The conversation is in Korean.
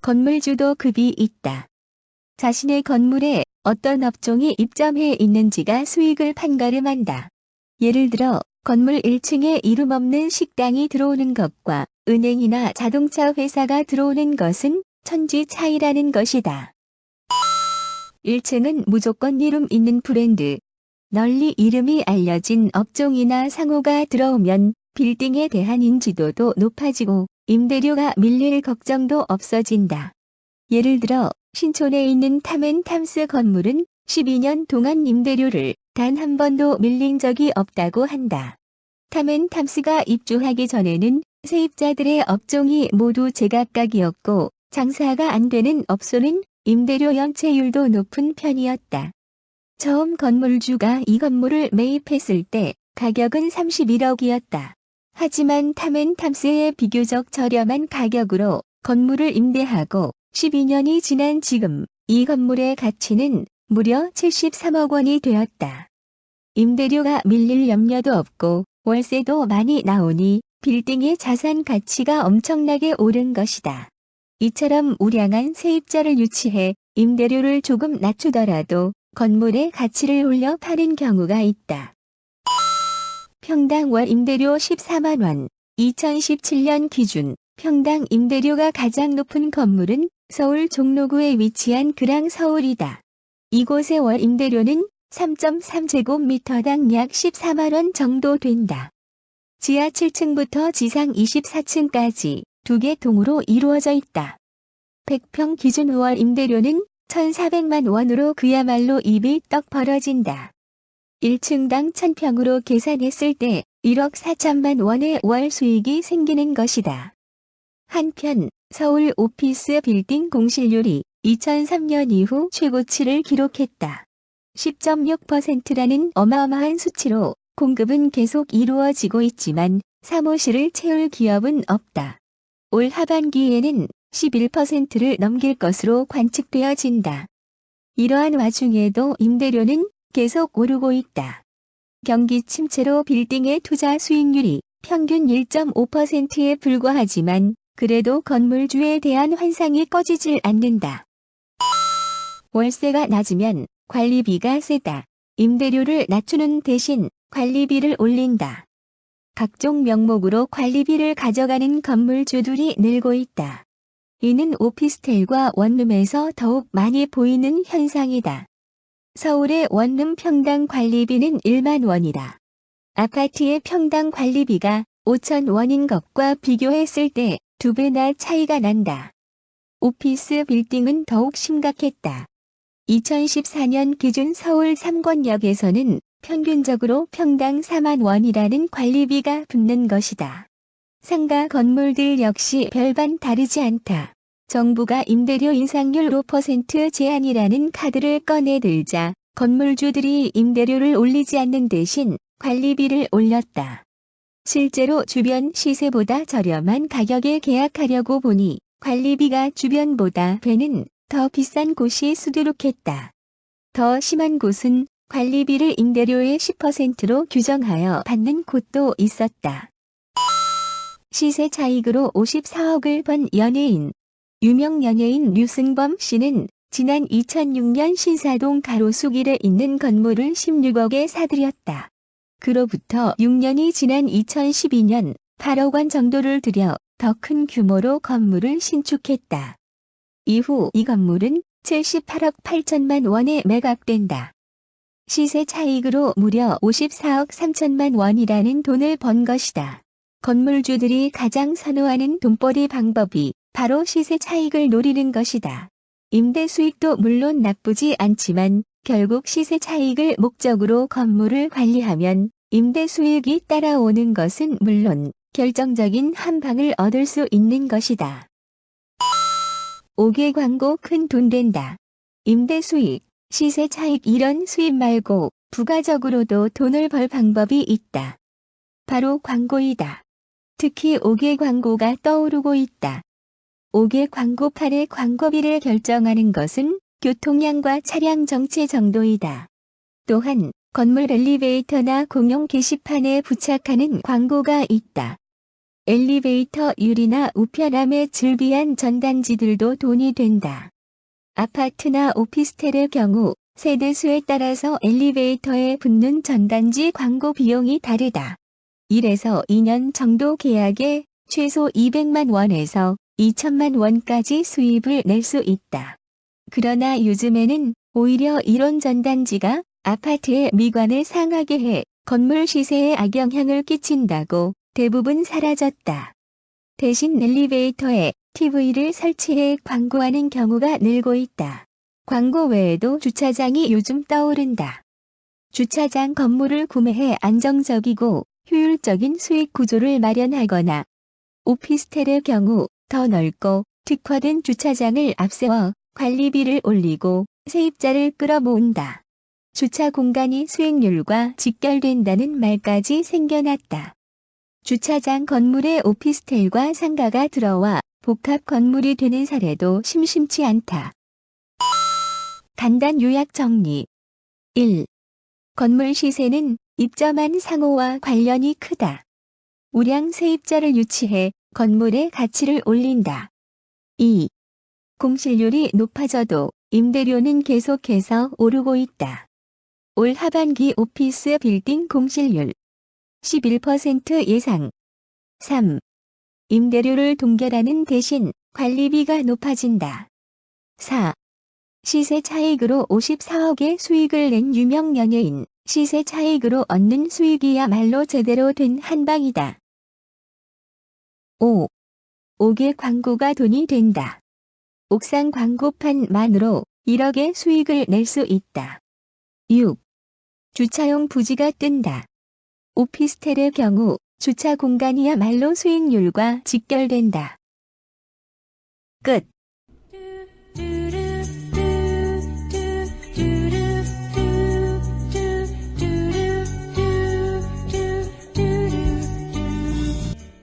건물주도 급이 있다. 자신의 건물에 어떤 업종이 입점해 있는지가 수익을 판가름한다. 예를 들어 건물 1층에 이름 없는 식당이 들어오는 것과 은행이나 자동차 회사가 들어오는 것은 천지 차이라는 것이다. 1층은 무조건 이름 있는 브랜드, 널리 이름이 알려진 업종이나 상호가 들어오면 빌딩에 대한 인지도도 높아지고 임대료가 밀릴 걱정도 없어진다. 예를 들어 신촌에 있는 탐앤탐스 건물은 12년 동안 임대료를 단 한 번도 밀린 적이 없다고 한다. 탐앤탐스가 입주하기 전에는 세입자들의 업종이 모두 제각각이었고 장사가 안 되는 업소는 임대료 연체율도 높은 편이었다. 처음 건물주가 이 건물을 매입했을 때 가격은 31억이었다. 하지만 탐앤탐스의 비교적 저렴한 가격으로 건물을 임대하고 12년이 지난 지금 이 건물의 가치는 무려 73억 원이 되었다. 임대료가 밀릴 염려도 없고 월세도 많이 나오니 빌딩의 자산 가치가 엄청나게 오른 것이다. 이처럼 우량한 세입자를 유치해 임대료를 조금 낮추더라도 건물의 가치를 올려 파는 경우가 있다. 평당 월 임대료 14만 원. 2017년 기준 평당 임대료가 가장 높은 건물은 서울 종로구에 위치한 그랑서울이다. 이곳의 월 임대료는 3.3제곱미터당 약 14만 원 정도 된다. 지하 7층부터 지상 24층까지 2개 동으로 이루어져 있다. 100평 기준 월 임대료는 1,400만 원으로 그야말로 입이 떡 벌어진다. 1층당 1,000평으로 계산했을 때 1억 4천만 원의 월 수익이 생기는 것이다. 한편 서울 오피스 빌딩 공실률이 2003년 이후 최고치를 기록했다. 10.6%라는 어마어마한 수치로 공급은 계속 이루어지고 있지만 사무실을 채울 기업은 없다. 올 하반기에는 11%를 넘길 것으로 관측되어진다. 이러한 와중에도 임대료는 계속 오르고 있다. 경기 침체로 빌딩의 투자 수익률이 평균 1.5%에 불과하지만 그래도 건물주에 대한 환상이 꺼지질 않는다. 월세가 낮으면 관리비가 세다. 임대료를 낮추는 대신 관리비를 올린다. 각종 명목으로 관리비를 가져가는 건물주들이 늘고 있다. 이는 오피스텔과 원룸에서 더욱 많이 보이는 현상이다. 서울의 원룸 평당 관리비는 1만 원이다. 아파트의 평당 관리비가 5천 원인 것과 비교했을 때 2배나 차이가 난다. 오피스 빌딩은 더욱 심각했다. 2014년 기준 서울 3권역에서는 평균적으로 평당 4만 원이라는 관리비가 붙는 것이다. 상가 건물들 역시 별반 다르지 않다. 정부가 임대료 인상률 5% 제한이라는 카드를 꺼내들자 건물주들이 임대료를 올리지 않는 대신 관리비를 올렸다. 실제로 주변 시세보다 저렴한 가격에 계약하려고 보니 관리비가 주변보다 배는 더 비싼 곳이 수두룩했다. 더 심한 곳은 관리비를 임대료의 10%로 규정하여 받는 곳도 있었다. 시세 차익으로 54억을 번 연예인. 유명 연예인 류승범 씨는 지난 2006년 신사동 가로수길에 있는 건물을 16억에 사들였다. 그로부터 6년이 지난 2012년 8억 원 정도를 들여 더 큰 규모로 건물을 신축했다. 이후 이 건물은 78억 8천만 원에 매각된다. 시세 차익으로 무려 54억 3천만 원이라는 돈을 번 것이다. 건물주들이 가장 선호하는 돈벌이 방법이 바로 시세 차익을 노리는 것이다. 임대 수익도 물론 나쁘지 않지만 결국 시세 차익을 목적으로 건물을 관리하면 임대 수익이 따라오는 것은 물론 결정적인 한 방을 얻을 수 있는 것이다. 5개 광고 큰 돈 된다. 임대 수익, 시세 차익 이런 수입 말고 부가적으로도 돈을 벌 방법이 있다. 바로 광고이다. 특히 5개 광고가 떠오르고 있다. 5개 광고판의 광고비를 결정하는 것은 교통량과 차량 정체 정도이다. 또한 건물 엘리베이터나 공용 게시판에 부착하는 광고가 있다. 엘리베이터 유리나 우편함에 즐비한 전단지들도 돈이 된다. 아파트나 오피스텔의 경우 세대수에 따라서 엘리베이터에 붙는 전단지 광고 비용이 다르다. 1에서 2년 정도 계약에 최소 200만 원에서 2천만 원까지 수입을 낼 수 있다. 그러나 요즘에는 오히려 이런 전단지가 아파트의 미관을 상하게 해 건물 시세에 악영향을 끼친다고 대부분 사라졌다. 대신 엘리베이터에 TV를 설치해 광고하는 경우가 늘고 있다. 광고 외에도 주차장이 요즘 떠오른다. 주차장 건물을 구매해 안정적이고 효율적인 수익 구조를 마련하거나 오피스텔의 경우 더 넓고 특화된 주차장을 앞세워 관리비를 올리고 세입자를 끌어모은다. 주차 공간이 수익률과 직결된다는 말까지 생겨났다. 주차장 건물에 오피스텔과 상가가 들어와 복합 건물이 되는 사례도 심심치 않다. 간단 요약 정리. 1. 건물 시세는 입점한 상호와 관련이 크다. 우량 세입자를 유치해 건물의 가치를 올린다. 2. 공실률이 높아져도 임대료는 계속해서 오르고 있다. 올 하반기 오피스 빌딩 공실률 11% 예상. 3. 임대료를 동결하는 대신 관리비가 높아진다. 4. 시세 차익으로 54억의 수익을 낸 유명 연예인. 시세 차익으로 얻는 수익이야말로 제대로 된 한방이다. 5. 옥외 광고가 돈이 된다. 옥상 광고판만으로 1억의 수익을 낼 수 있다. 6. 주차용 부지가 뜬다. 오피스텔의 경우 주차 공간이야말로 수익률과 직결된다. 끝.